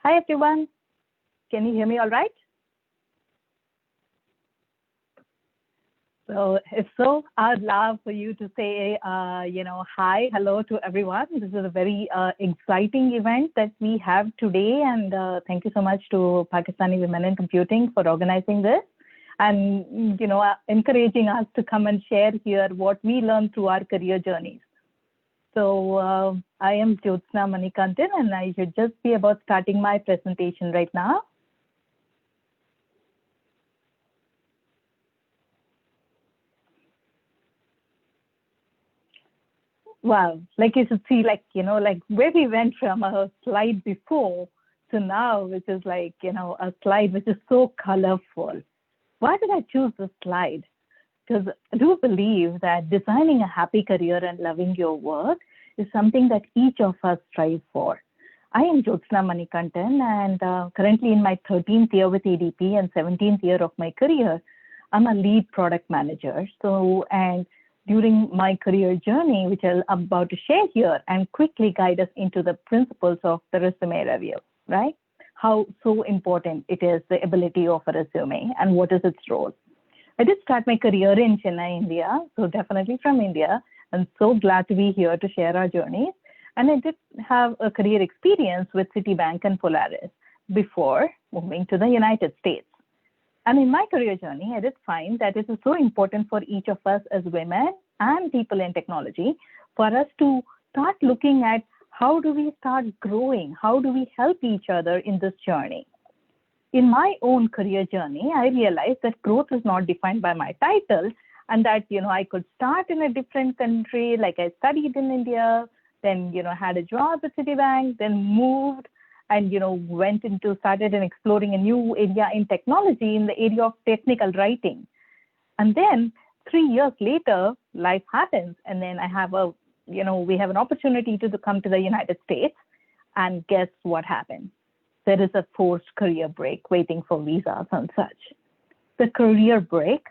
Hi, everyone. Can you hear me all right? So if so, I'd love for you to say, hi, hello to everyone. This is a very exciting event that we have today. And thank you so much to Pakistani Women in Computing for organizing this and, encouraging us to come and share here what we learned through our career journeys. So I am Jyotsna Manikantan, and I should just be about starting my presentation right now. Wow, like you should see, where we went from a slide before to now, which is a slide which is so colorful. Why did I choose this slide? Because I do believe that designing a happy career and loving your work is something that each of us strive for. I am Jyotsna Manikantan, and currently in my 13th year with ADP and 17th year of my career, I'm a lead product manager. And during my career journey, which I'm about to share here, and quickly guide us into the principles of the resume review, right? How so important it is, the ability of a resume, and what is its role. I did start my career in Chennai, India, so definitely from India. I'm so glad to be here to share our journeys. And I did have a career experience with Citibank and Polaris before moving to the United States. And in my career journey, I did find that it is so important for each of us as women and people in technology for us to start looking at how do we start growing? How do we help each other in this journey? In my own career journey, I realized that growth is not defined by my title, and that, I could start in a different country, like I studied in India, then, had a job at Citibank, then moved and, started and exploring a new area in technology in the area of technical writing. And then 3 years later, life happens. And then I have we have an opportunity to come to the United States, and guess what happened? There is a forced career break waiting for visas and such. The career break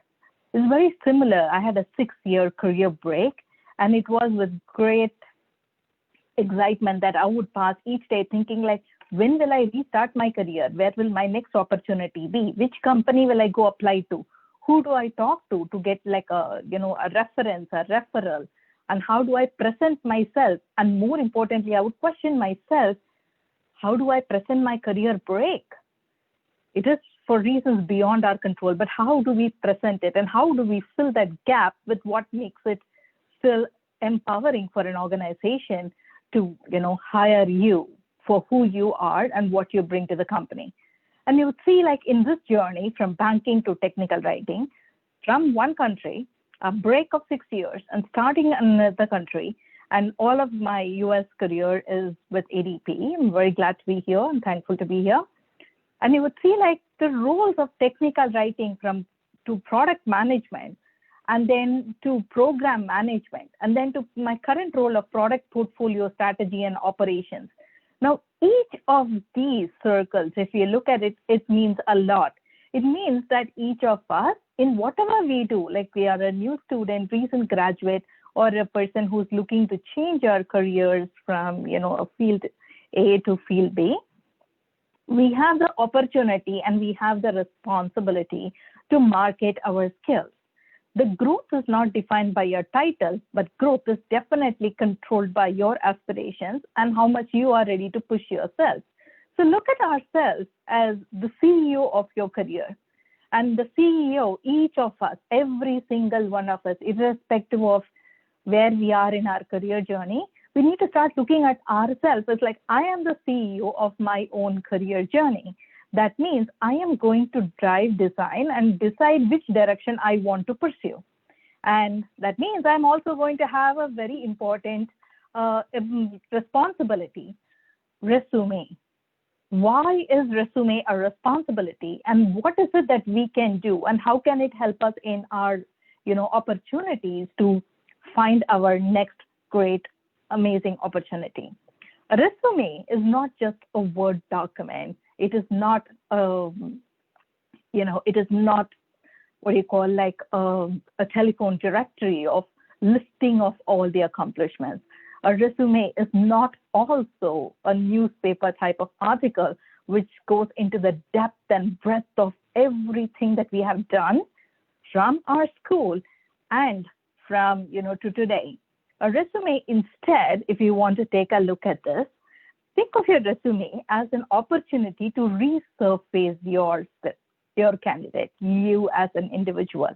is very similar. I had a 6-year career break, and it was with great excitement that I would pass each day thinking when will I restart my career? Where will my next opportunity be? Which company will I go apply to? Who do I talk to get a reference, a referral? And how do I present myself? And more importantly, I would question myself, how do I present my career break? It is for reasons beyond our control, but how do we present it? And how do we fill that gap with what makes it still empowering for an organization to, hire you for who you are and what you bring to the company? And you would see in this journey from banking to technical writing, from one country, a break of 6 years and starting another country, and all of my US career is with ADP. I'm very glad to be here. I'm thankful to be here. And you would see the roles of technical writing to product management, and then to program management, and then to my current role of product portfolio strategy and operations. Now, each of these circles, if you look at it, it means a lot. It means that each of us, in whatever we do, like we are a new student, recent graduate, or a person who's looking to change our careers from, a field A to field B, we have the opportunity and we have the responsibility to market our skills. The growth is not defined by your title, but growth is definitely controlled by your aspirations and how much you are ready to push yourself. So look at ourselves as the CEO of your career. And the CEO, each of us, every single one of us, irrespective of where we are in our career journey, we need to start looking at ourselves as I am the CEO of my own career journey. That means I am going to drive design and decide which direction I want to pursue. And that means I'm also going to have a very important responsibility, resume. Why is resume a responsibility, and what is it that we can do, and how can it help us in our opportunities to find our next great, amazing opportunity? A resume is not just a Word document. It is not, it is not what you call a telephone directory of listing of all the accomplishments. A resume is not also a newspaper type of article which goes into the depth and breadth of everything that we have done from our school and from, to today. A resume instead, if you want to take a look at this, think of your resume as an opportunity to resurface your candidate, you as an individual.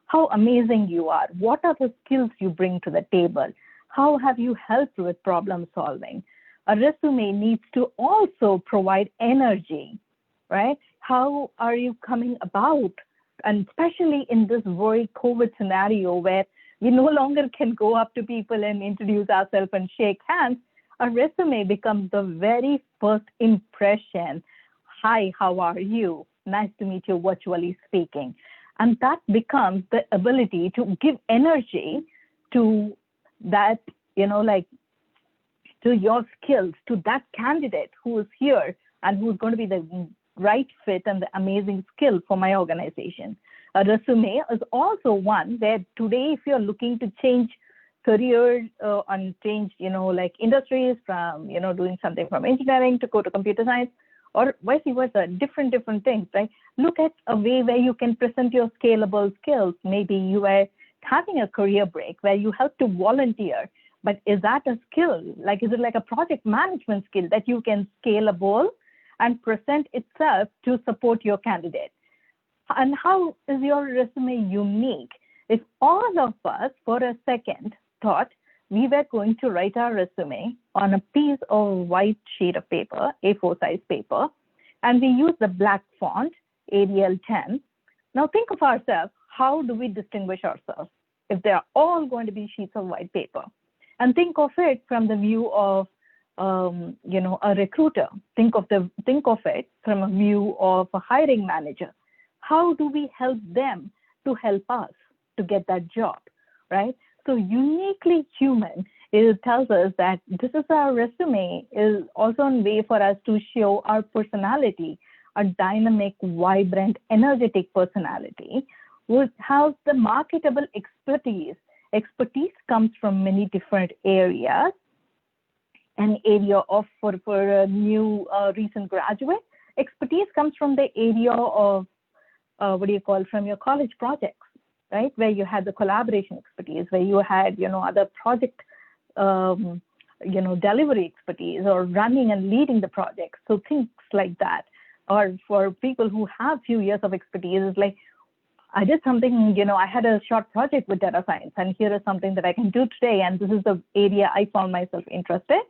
How amazing you are. What are the skills you bring to the table? How have you helped with problem solving? A resume needs to also provide energy, right? How are you coming about? And especially in this very COVID scenario where we no longer can go up to people and introduce ourselves and shake hands, a resume becomes the very first impression. Hi, how are you? Nice to meet you virtually speaking. And that becomes the ability to give energy to that, to your skills, to that candidate who is here and who's going to be the right fit and the amazing skill for my organization. A resume is also one where today, if you're looking to change careers and change, industries from, doing something from engineering to go to computer science, or vice versa, different things, right? Look at a way where you can present your scalable skills. Maybe you are having a career break where you help to volunteer, but is that a skill? Is it like a project management skill that you can scalable and present itself to support your candidate? And how is your resume unique? If all of us, for a second, thought we were going to write our resume on a piece of white sheet of paper, A4 size paper, and we use the black font, Arial 10. Now think of ourselves, how do we distinguish ourselves if they are all going to be sheets of white paper? And think of it from the view of, a recruiter. Think of it from a view of a hiring manager. How do we help them to help us to get that job, right? So uniquely human, it tells us that this is our resume, is also a way for us to show our personality, a dynamic, vibrant, energetic personality, which has the marketable expertise. Expertise comes from many different areas. An area of, for a new recent graduate, expertise comes from the area of, from your college projects, right? Where you had the collaboration expertise, where you had, other project, delivery expertise or running and leading the project. So things like that. Or for people who have few years of expertise, it's like, I did something, I had a short project with data science, and here is something that I can do today. And this is the area I found myself interested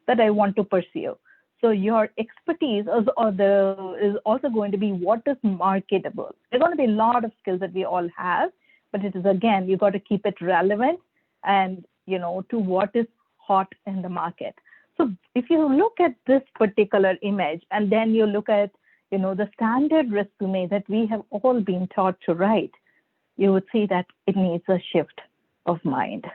that I want to pursue. So your expertise is also going to be what is marketable. There's going to be a lot of skills that we all have, but it is, again, you got to keep it relevant and, to what is hot in the market. So if you look at this particular image and then you look at, the standard resume that we have all been taught to write, you would see that it needs a shift of mind,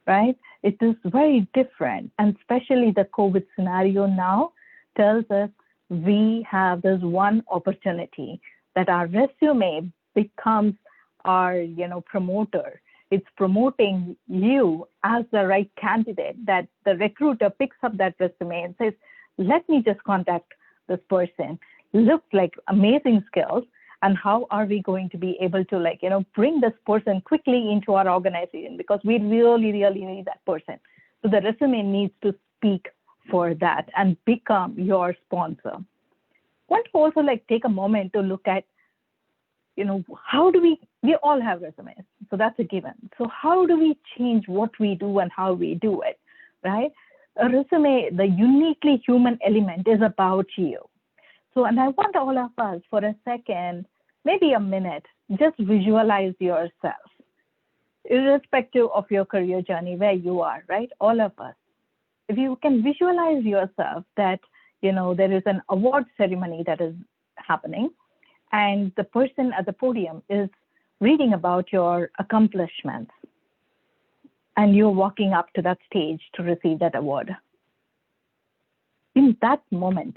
right? It is very different. And especially the COVID scenario now tells us we have this one opportunity that our resume becomes our, promoter. It's promoting you as the right candidate, that the recruiter picks up that resume and says, let me just contact this person. Looks like amazing skills. And how are we going to be able to bring this person quickly into our organization, because we really, really need that person. So the resume needs to speak for that and become your sponsor. I want to also take a moment to look at, how do we all have resumes. So that's a given. So how do we change what we do and how we do it, right? A resume, the uniquely human element is about you. So, and I want all of us for a second, maybe a minute, just visualize yourself, irrespective of your career journey, where you are, right? All of us. If you can visualize yourself that, there is an award ceremony that is happening, and the person at the podium is reading about your accomplishments, and you're walking up to that stage to receive that award. In that moment,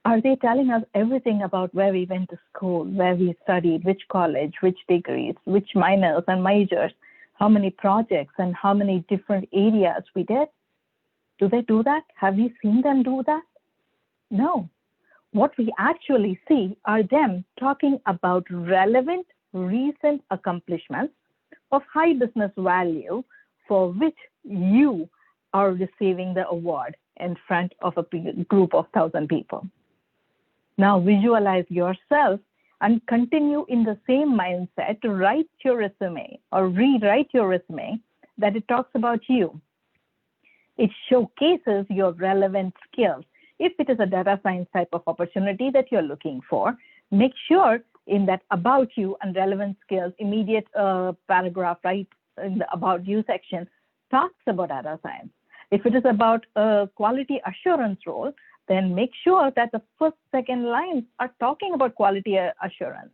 are they telling us everything about where we went to school, where we studied, which college, which degrees, which minors and majors, how many projects and how many different areas we did? Do they do that? Have you seen them do that? No. What we actually see are them talking about relevant recent accomplishments of high business value for which you are receiving the award in front of a group of 1,000 people. Now visualize yourself and continue in the same mindset to write your resume or rewrite your resume that it talks about you. It showcases your relevant skills. If it is a data science type of opportunity that you're looking for, make sure in that about you and relevant skills, immediate paragraph right in the about you section talks about data science. If it is about a quality assurance role, then make sure that the first, second lines are talking about quality assurance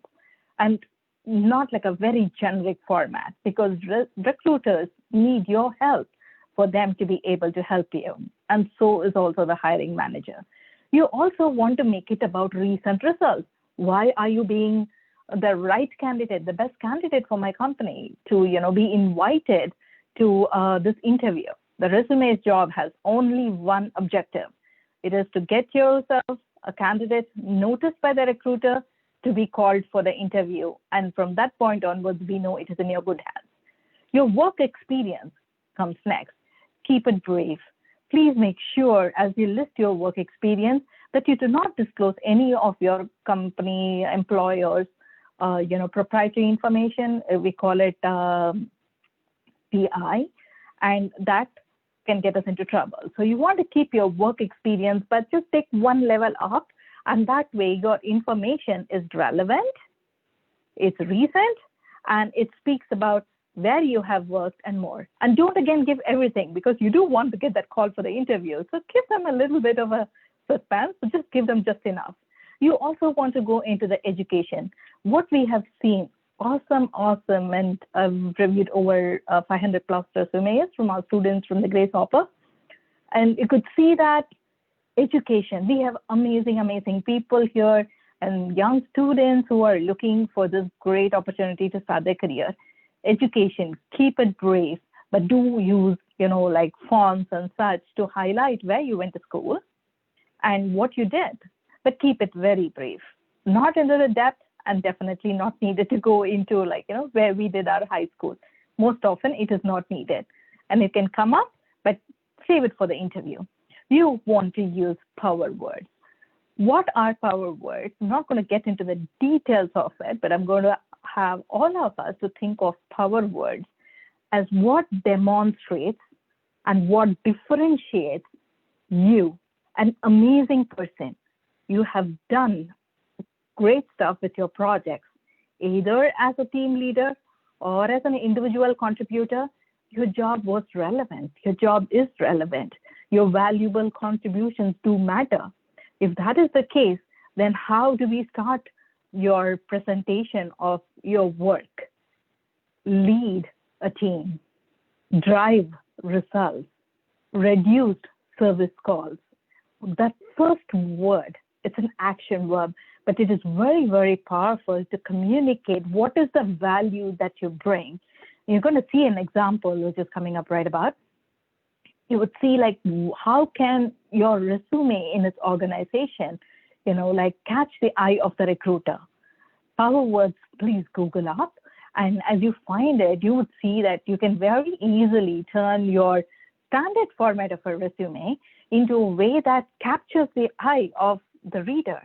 and not like a very generic format, because recruiters need your help for them to be able to help you. And so is also the hiring manager. You also want to make it about recent results. Why are you being the right candidate, the best candidate for my company to be invited to this interview? The resume job has only one objective. It is to get yourself a candidate noticed by the recruiter to be called for the interview. And from that point onwards, we know it is in your good hands. Your work experience comes next. Keep it brief. Please make sure as you list your work experience that you do not disclose any of your company employers, proprietary information. We call it PI, and that can get us into trouble. So you want to keep your work experience, but just take one level up, and that way your information is relevant, it's recent, and it speaks about where you have worked and more. And don't again give everything, because you do want to get that call for the interview. So give them a little bit of a suspense, but just give them just enough. You also want to go into the education. What we have seen, awesome, and I've reviewed over 500 plus resumes from our students from the Grace Hopper. And you could see that education, we have amazing people here and young students who are looking for this great opportunity to start their career. Education, keep it brief, but do use, like fonts and such to highlight where you went to school and what you did, but keep it very brief, not into the depth, and definitely not needed to go into where we did our high school. Most often it is not needed, and it can come up, but save it for the interview. You want to use power words. What are power words? I'm not going to get into the details of it, but I'm going to have all of us to think of power words as what demonstrates and what differentiates you, an amazing person. You have done great stuff with your projects, either as a team leader or as an individual contributor. Your job was relevant. Your job is relevant. Your valuable contributions do matter. If that is the case, then how do we start your presentation of your work? Lead a team, drive results, reduced service calls. That first word, it's an action verb, but it is very powerful to communicate what is the value that you bring. You're going to see an example which is coming up right about. You would see how can your resume in its organization, catch the eye of the recruiter. Power words, please Google up. And as you find it, you would see that you can very easily turn your standard format of a resume into a way that captures the eye of the reader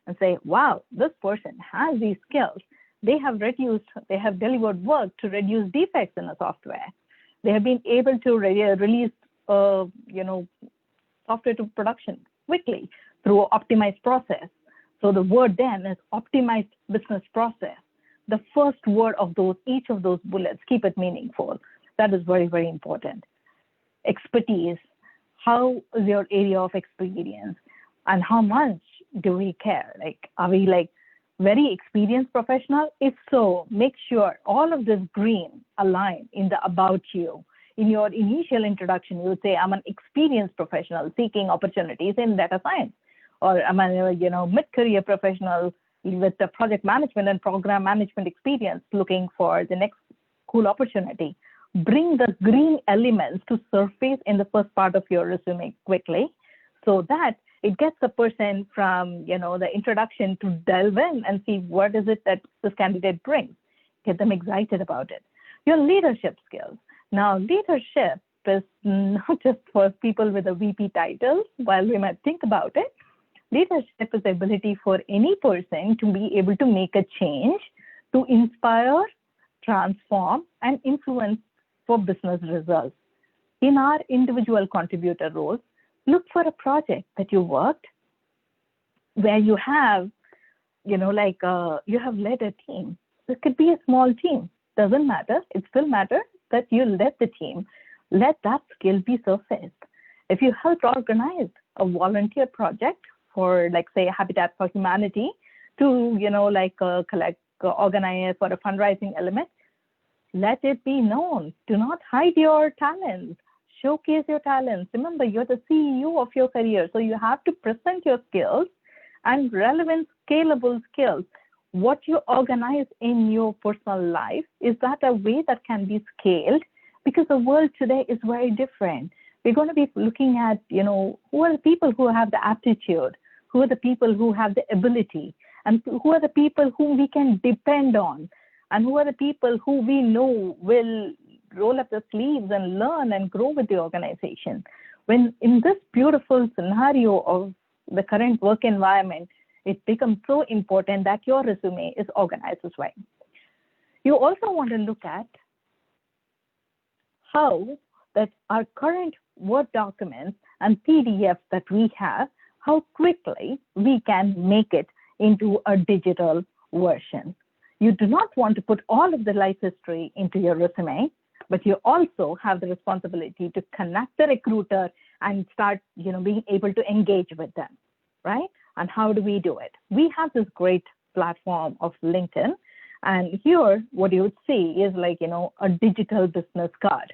and say, wow, this person has these skills. They have delivered work to reduce defects in the software. They have been able to release, software to production quickly through an optimized process. So the word then is optimized business process. The first word of each of those bullets, keep it meaningful. That is very important. Expertise. How is your area of experience? And how much do we care? Are we very experienced professional? If so, make sure all of this green align in the about you. In your initial introduction, you would say, I'm an experienced professional seeking opportunities in data science, or I'm a mid-career professional with the project management and program management experience looking for the next cool opportunity. Bring the green elements to surface in the first part of your resume quickly so that it gets the person from, the introduction to delve in and see what is it that this candidate brings. Get them excited about it. Your leadership skills. Now, leadership is not just for people with a VP title, while we might think about it. Leadership is the ability for any person to be able to make a change, to inspire, transform, and influence for business results. In our individual contributor roles, look for a project that you worked where you have, you have led a team. It could be a small team. Doesn't matter. It still matters that you led the team. Let that skill be surfaced. If you helped organize a volunteer project for, like, say, Habitat for Humanity to, organize for a fundraising element, let it be known. Do not hide your talents. Showcase your talents. Remember, you're the CEO of your career, so you have to present your skills and relevant, scalable skills. What you organize in your personal life, is that a way that can be scaled? Because the world today is very different. We're going to be looking at, who are the people who have the aptitude, who are the people who have the ability, and who are the people whom we can depend on, and who are the people who we know will roll up their sleeves and learn and grow with the organization. When in this beautiful scenario of the current work environment, it becomes so important that your resume is organized as well. You also want to look at how that our current Word documents and PDFs that we have, how quickly we can make it into a digital version. You do not want to put all of the life history into your resume, but you also have the responsibility to connect the recruiter and start, being able to engage with them, right? And how do we do it? We have this great platform of LinkedIn, and here what you would see is like, a digital business card.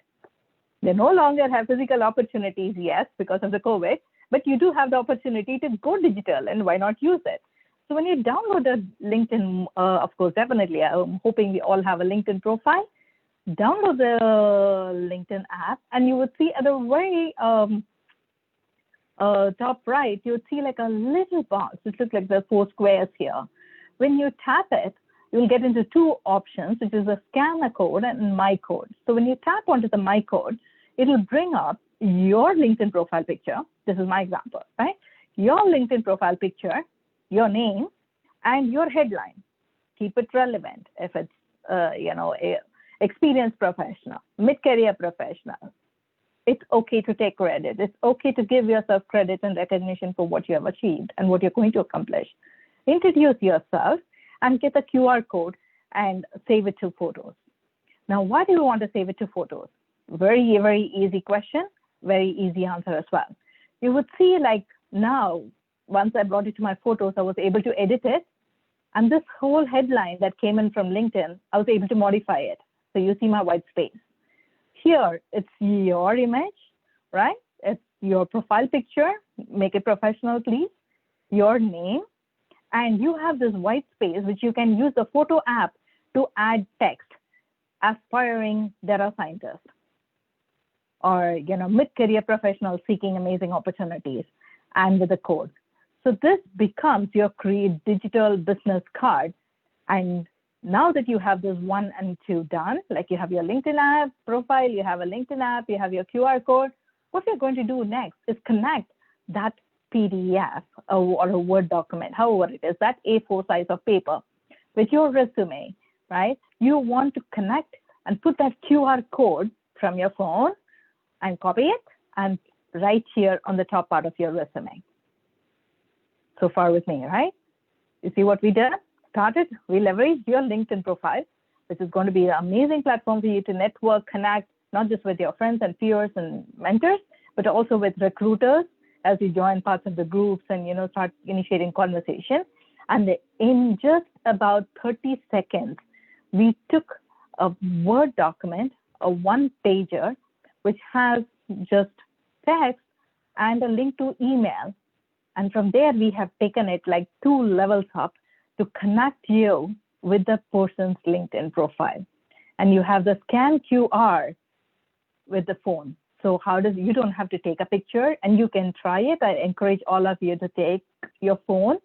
They no longer have physical opportunities, yes, because of the COVID, but you do have the opportunity to go digital, and why not use it? So when you download the LinkedIn, of course, definitely, I'm hoping we all have a LinkedIn profile. Download the LinkedIn app, and you would see at the very top right, you would see like a little box. It looks like the 4 squares here. When you tap it, you'll get into 2 options, which is a scan a code and my code. So when you tap onto the my code, it'll bring up your LinkedIn profile picture. This is my example, right? Your LinkedIn profile picture, your name, and your headline. Keep it relevant. If it's, a experienced professional, mid-career professional, it's okay to take credit. It's okay to give yourself credit and recognition for what you have achieved and what you're going to accomplish. Introduce yourself and get a QR code and save it to photos. Now, why do you want to save it to photos? Very, very easy question, very easy answer as well. You would see like now, once I brought it to my photos, I was able to edit it. And this whole headline that came in from LinkedIn, I was able to modify it. So you see my white space. Here, it's your image, right? It's your profile picture. Make it professional, please. Your name. And you have this white space, which you can use the photo app to add text. Aspiring data scientist, or mid-career professional seeking amazing opportunities, and with a code. So this becomes your Create digital business card. And now that you have this 1 and 2 done, like you have your LinkedIn app profile, you have a LinkedIn app, you have your QR code, what you're going to do next is connect that PDF or a Word document, however it is, that A4 size of paper, with your resume, right? You want to connect and put that QR code from your phone and copy it and right here on the top part of your resume. So far with me, right? You see what we did? Started, we leveraged your LinkedIn profile, which is going to be an amazing platform for you to network, connect, not just with your friends and peers and mentors, but also with recruiters as you join parts of the groups and start initiating conversation. And in just about 30 seconds, we took a Word document, a 1-pager, which has just text and a link to email. And from there, we have taken it like 2 levels up to connect you with the person's LinkedIn profile. And you have the scan QR with the phone. So you don't have to take a picture, and you can try it. I encourage all of you to take your phone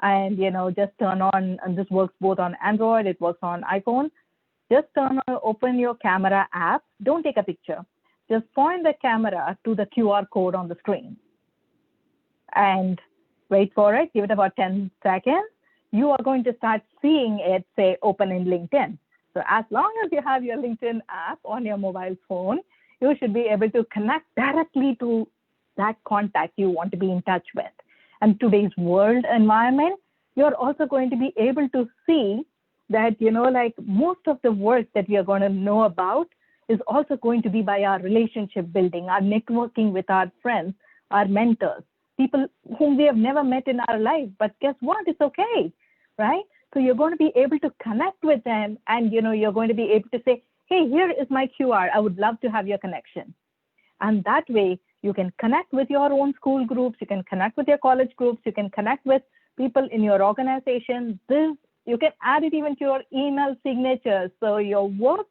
and, just turn on, and this works both on Android, it works on iPhone. Just open your camera app. Don't take a picture. Just point the camera to the QR code on the screen and wait for it. Give it about 10 seconds. You are going to start seeing it say open in LinkedIn. So as long as you have your LinkedIn app on your mobile phone, you should be able to connect directly to that contact you want to be in touch with. And today's world environment, you're also going to be able to see that, most of the work that we are going to know about is also going to be by our relationship building, our networking with our friends, our mentors, people whom we have never met in our life. But guess what? It's okay, right? So you're going to be able to connect with them, and, you're going to be able to say, hey, here is my QR. I would love to have your connection. And that way, you can connect with your own school groups. You can connect with your college groups. You can connect with people in your organization. You can add it even to your email signatures. So your work,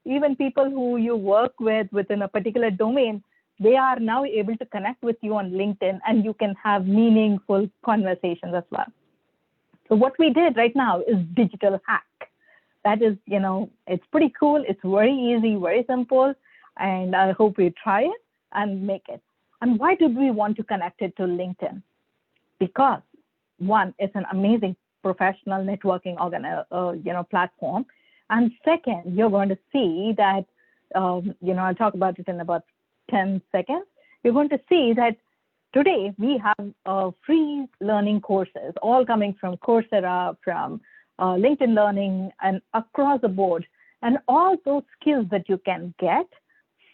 even people who you work with within a particular domain, they are now able to connect with you on LinkedIn, and you can have meaningful conversations as well. So what we did right now is digital hack. That is, it's pretty cool. It's very easy, very simple. And I hope we try it and make it. And why did we want to connect it to LinkedIn? Because one, it's an amazing professional networking platform. And second, you're going to see that, I'll talk about it in about 10 seconds. You're going to see that today we have free learning courses, all coming from Coursera, from LinkedIn Learning, and across the board. And all those skills that you can get,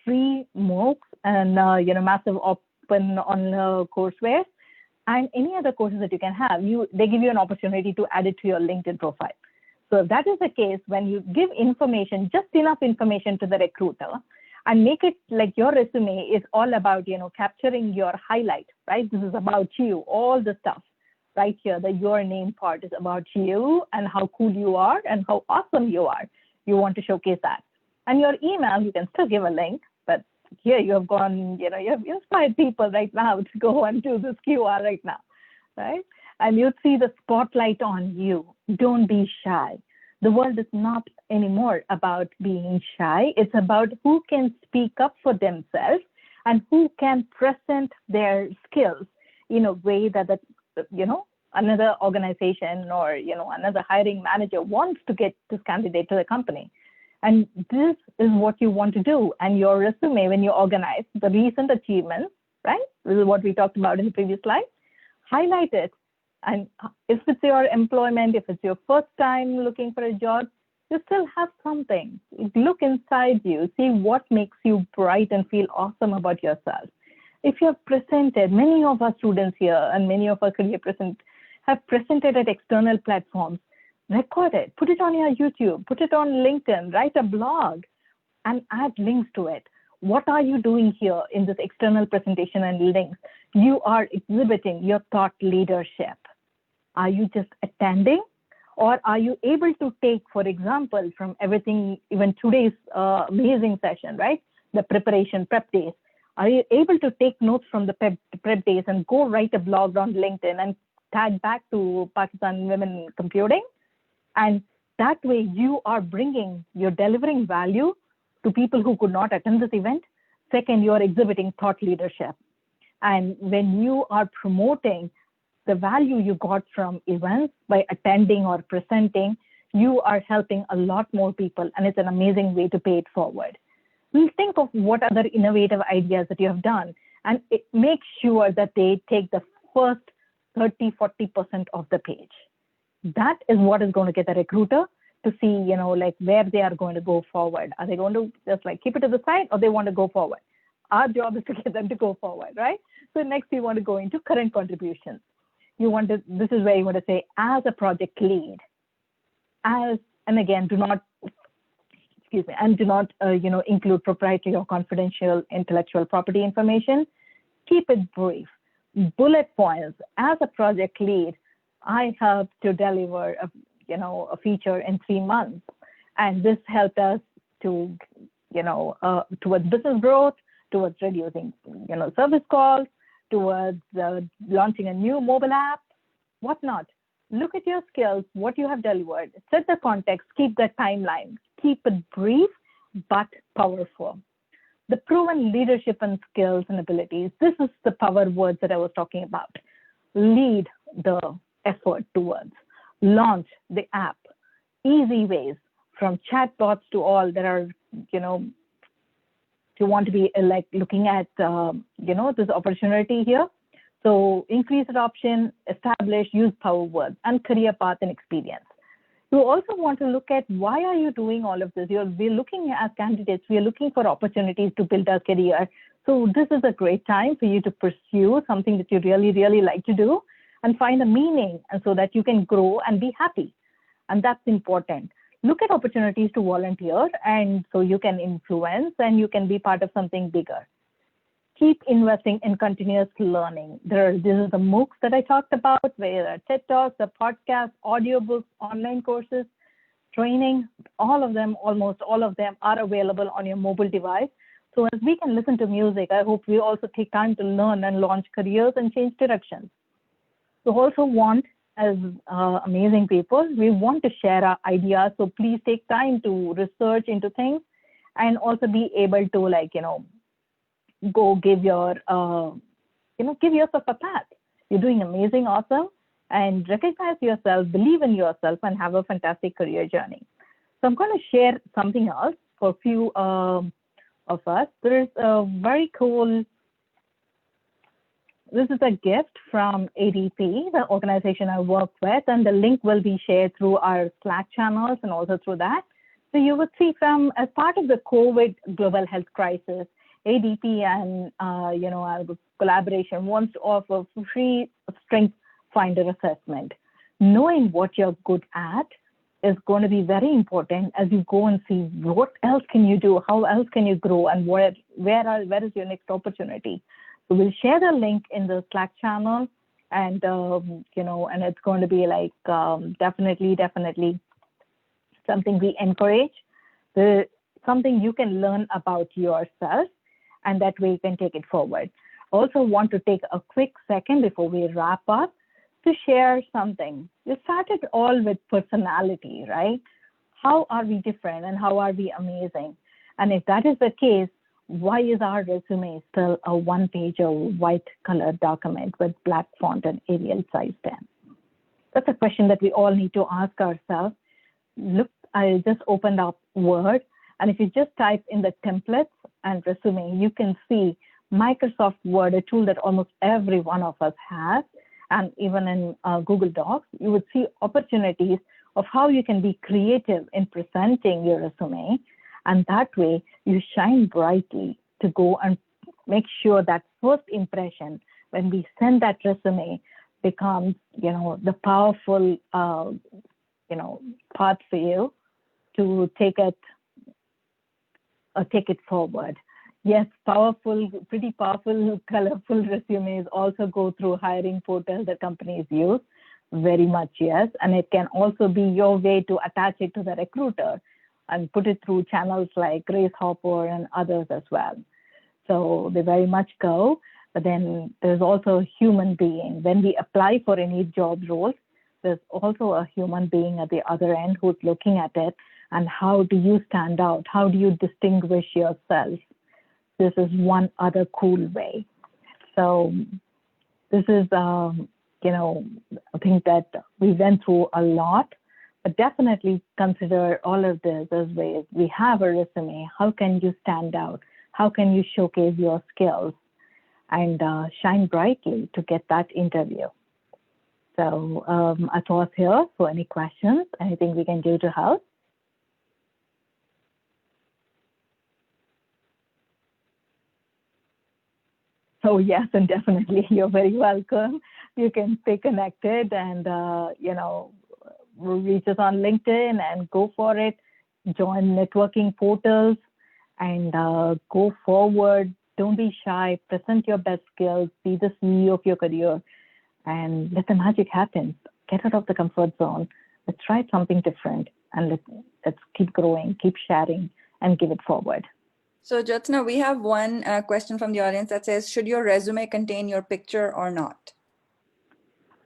free MOOCs and, massive open on courseware, and any other courses that you can have, they give you an opportunity to add it to your LinkedIn profile. So if that is the case, when you give information, just enough information to the recruiter, and make it like your resume is all about, capturing your highlight, right? This is about you, all the stuff right here, the your name part is about you and how cool you are and how awesome you are. You want to showcase that. And your email, you can still give a link, but here you have gone, you have inspired people right now to go and do this QR right now, right? And you'd see the spotlight on you. Don't be shy. The world is not anymore about being shy. It's about who can speak up for themselves and who can present their skills in a way that another organization or, another hiring manager wants to get this candidate to the company. And this is what you want to do. And your resume, when you organize the recent achievements, right? This is what we talked about in the previous slide. Highlight it. And if it's your employment, if it's your first time looking for a job, you still have something. Look inside you, see what makes you bright and feel awesome about yourself. If you have presented, many of our students here and many of our career have presented at external platforms, record it, put it on your YouTube, put it on LinkedIn, write a blog, and add links to it. What are you doing here in this external presentation and links? You are exhibiting your thought leadership. Are you just attending? Or are you able to take, for example, from everything, even today's amazing session, right? The preparation prep days. Are you able to take notes from the prep days and go write a blog on LinkedIn and tag back to Pakistan Women in Computing? And that way you're delivering value to people who could not attend this event. Second, you're exhibiting thought leadership. And when you are promoting the value you got from events by attending or presenting, you are helping a lot more people, and it's an amazing way to pay it forward. We'll think of what other innovative ideas that you have done, and make sure that they take the first 30-40% of the page. That is what is going to get the recruiter to see, where they are going to go forward. Are they going to just keep it to the side, or they want to go forward? Our job is to get them to go forward, right? So next you want to go into current contributions. This is where you want to say, as a project lead, and again, do not include proprietary or confidential intellectual property information. Keep it brief. Bullet points. As a project lead, I helped to deliver a feature in 3 months, and this helped us to towards business growth, towards reducing, service calls, towards launching a new mobile app, whatnot. Look at your skills, what you have delivered, set the context, keep the timeline, keep it brief but powerful. The proven leadership and skills and abilities, this is the power words that I was talking about. Lead the effort towards, launch the app, easy ways from chatbots to all that are, you want to be like looking at, this opportunity here. So increase adoption, establish, use power words, and career path and experience. You also want to look at why are you doing all of this? We're looking as candidates, we are looking for opportunities to build our career. So this is a great time for you to pursue something that you really, really like to do and find a meaning, and so that you can grow and be happy. And that's important. Look at opportunities to volunteer, and so you can influence and you can be part of something bigger. Keep investing in continuous learning. This is the MOOCs that I talked about, where there are TED Talks, the podcasts, audiobooks, online courses, training, all of them, almost all of them are available on your mobile device. So as we can listen to music, I hope we also take time to learn and launch careers and change directions. We also want, as amazing people, we want to share our ideas. So please take time to research into things and also be able to go give your, give yourself a pat. You're doing amazing, awesome, and recognize yourself, believe in yourself, and have a fantastic career journey. So I'm going to share something else for a few of us. There is a very cool, this is a gift from ADP, the organization I work with, and the link will be shared through our Slack channels and also through that. So you would see as part of the COVID global health crisis, ADP and our collaboration wants to offer free strength finder assessment. Knowing what you're good at is going to be very important as you go and see what else can you do, how else can you grow, and where is your next opportunity. So we'll share the link in the Slack channel, and and it's going to be like definitely something we encourage. Something you can learn about yourself, and that way you can take it forward. Also want to take a quick second before we wrap up to share something. We started all with personality, right? How are we different and how are we amazing? And if that is the case, why is our resume still a one-page or white colored document with black font and Arial size 10? That's a question that we all need to ask ourselves. Look, I just opened up Word, and if you just type in the templates and resume, you can see Microsoft Word, a tool that almost every one of us has, and even in Google Docs, you would see opportunities of how you can be creative in presenting your resume. And that way you shine brightly to go and make sure that first impression when we send that resume becomes, the powerful, path for you to take it forward. Yes, pretty powerful, colorful resumes also go through hiring portals that companies use. Very much, yes. And it can also be your way to attach it to the recruiter and put it through channels like Grace Hopper and others as well. So they very much go. But then there's also a human being. When we apply for any job roles, there's also a human being at the other end who's looking at it. And how do you stand out? How do you distinguish yourself? This is one other cool way. So this is, I think that we went through a lot, but definitely consider all of this as ways. We have a resume. How can you stand out? How can you showcase your skills and shine brightly to get that interview? So I pause here for any questions, anything we can do to help. So yes, and definitely, you're very welcome. You can stay connected and, reach us on LinkedIn and go for it. Join networking portals and go forward. Don't be shy. Present your best skills. Be the CEO of your career and let the magic happen. Get out of the comfort zone. Let's try something different and let's keep growing, keep sharing, and give it forward. So Jyotsna, we have one question from the audience that says, should your resume contain your picture or not?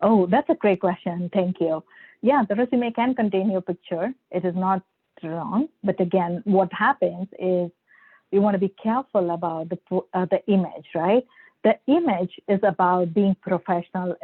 Oh, that's a great question. Thank you. Yeah, the resume can contain your picture. It is not wrong. But again, what happens is you want to be careful about the image, right? The image is about being professional.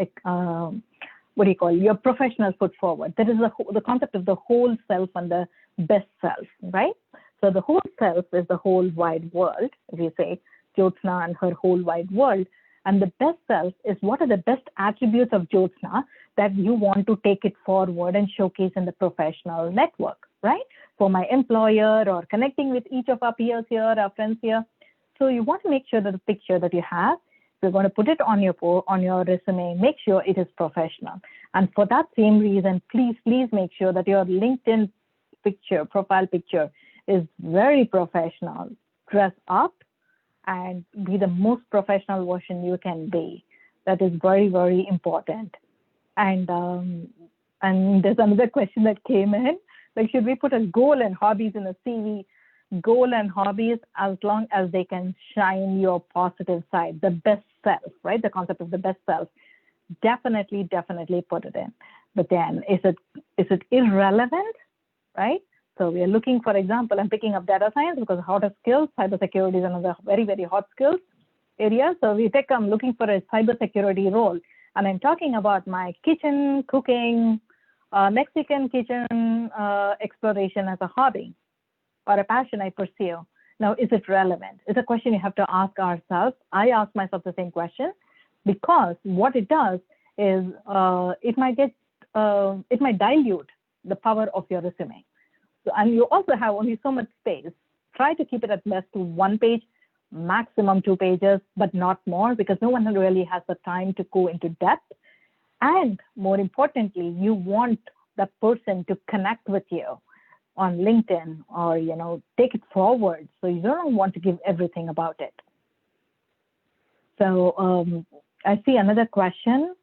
What do you call it? Your professional foot forward. That is the concept of the whole self and the best self, right? So the whole self is the whole wide world. If you say Jyotsna and her whole wide world, and the best self is what are the best attributes of Jyotsna that you want to take it forward and showcase in the professional network, right? For my employer or connecting with each of our peers here, our friends here. So you want to make sure that the picture that you have, if you're going to put it on your resume, make sure it is professional. And for that same reason, please make sure that your LinkedIn picture, profile picture, is very professional. Dress up and be the most professional version you can be. That is very, very important. And there's another question that came in, like, should we put a goal and hobbies in a CV? Goal and hobbies, as long as they can shine your positive side, the best self, right? The concept of the best self. Definitely put it in. But then, is it irrelevant, right? So we are looking, for example, I'm picking up data science because hotter skills, cybersecurity is another very, very hot skills area. So I'm looking for a cybersecurity role, and I'm talking about my kitchen cooking, Mexican kitchen exploration as a hobby or a passion I pursue. Now, is it relevant? It's a question you have to ask ourselves. I ask myself the same question, because what it does is it might dilute the power of your resume. So, and you also have only so much space. Try to keep it at best to 1 page, maximum 2 pages, but not more, because no one really has the time to go into depth. And more importantly, you want that person to connect with you on LinkedIn or, take it forward. So you don't want to give everything about it. So I see another question.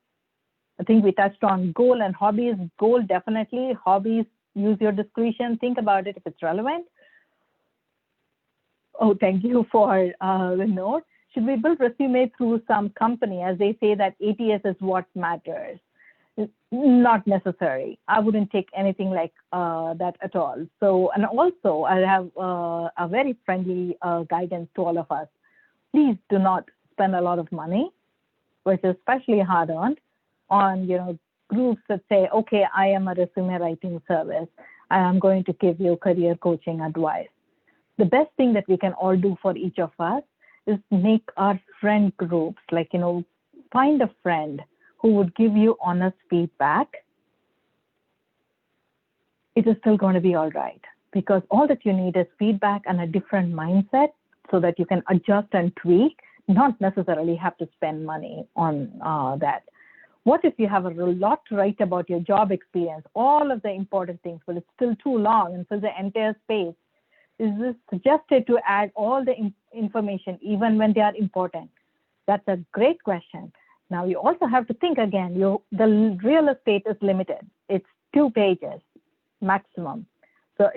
I think we touched on goal and hobbies. Goal, definitely. Hobbies, use your discretion. Think about it if it's relevant. Oh, thank you for the note. Should we build resume through some company, as they say that ATS is what matters? Not necessary. I wouldn't take anything like that at all. So, and also I have a very friendly guidance to all of us. Please do not spend a lot of money, which is especially hard-earned, on groups that say, okay, I am a resume writing service. I am going to give you career coaching advice. The best thing that we can all do for each of us is make our friend groups, find a friend who would give you honest feedback. It is still going to be all right, because all that you need is feedback and a different mindset so that you can adjust and tweak, not necessarily have to spend money on that. What if you have a lot to write about your job experience, all of the important things, but it's still too long and fills the entire space? Is this suggested to add all the information, even when they are important? That's a great question. Now, you also have to think again, the real estate is limited. It's 2 pages maximum. So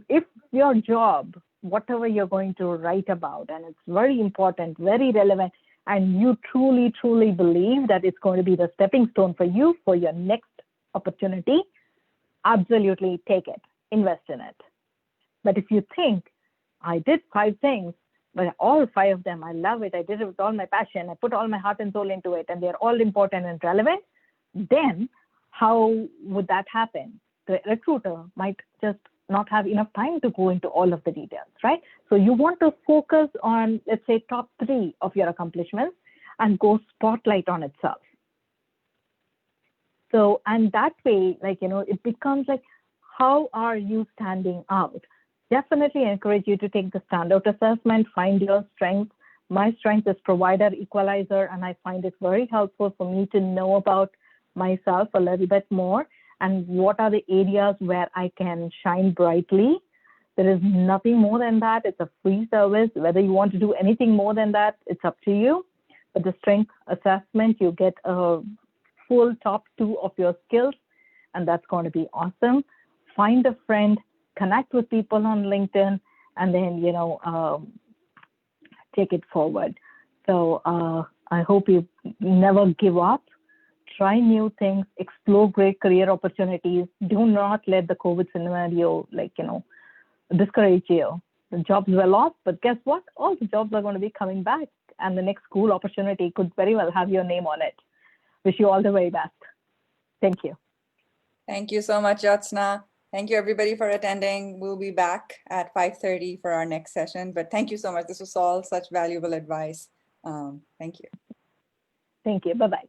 if your job, whatever you're going to write about, and it's very important, very relevant, and you truly, truly believe that it's going to be the stepping stone for you for your next opportunity, absolutely take it, invest in it. But if you think, I did 5 things, but all 5 of them, I love it, I did it with all my passion, I put all my heart and soul into it, and they're all important and relevant, then how would that happen? The recruiter might just not have enough time to go into all of the details, right? So you want to focus on, let's say, top 3 of your accomplishments and go spotlight on itself. So, and that way, it becomes like, how are you standing out? Definitely encourage you to take the standout assessment, find your strengths. My strength is provider equalizer, and I find it very helpful for me to know about myself a little bit more and what are the areas where I can shine brightly. There is nothing more than that. It's a free service. Whether you want to do anything more than that, it's up to you. But the strength assessment, you get a full top 2 of your skills, and that's going to be awesome. Find a friend, connect with people on LinkedIn, and then, take it forward. So I hope you never give up. Try new things, explore great career opportunities. Do not let the COVID scenario, discourage you. The jobs were lost, but guess what? All the jobs are going to be coming back, and the next school opportunity could very well have your name on it. Wish you all the very best. Thank you. Thank you so much, Jyotsna. Thank you, everybody, for attending. We'll be back at 5:30 for our next session. But thank you so much. This was all such valuable advice. Thank you. Thank you. Bye-bye.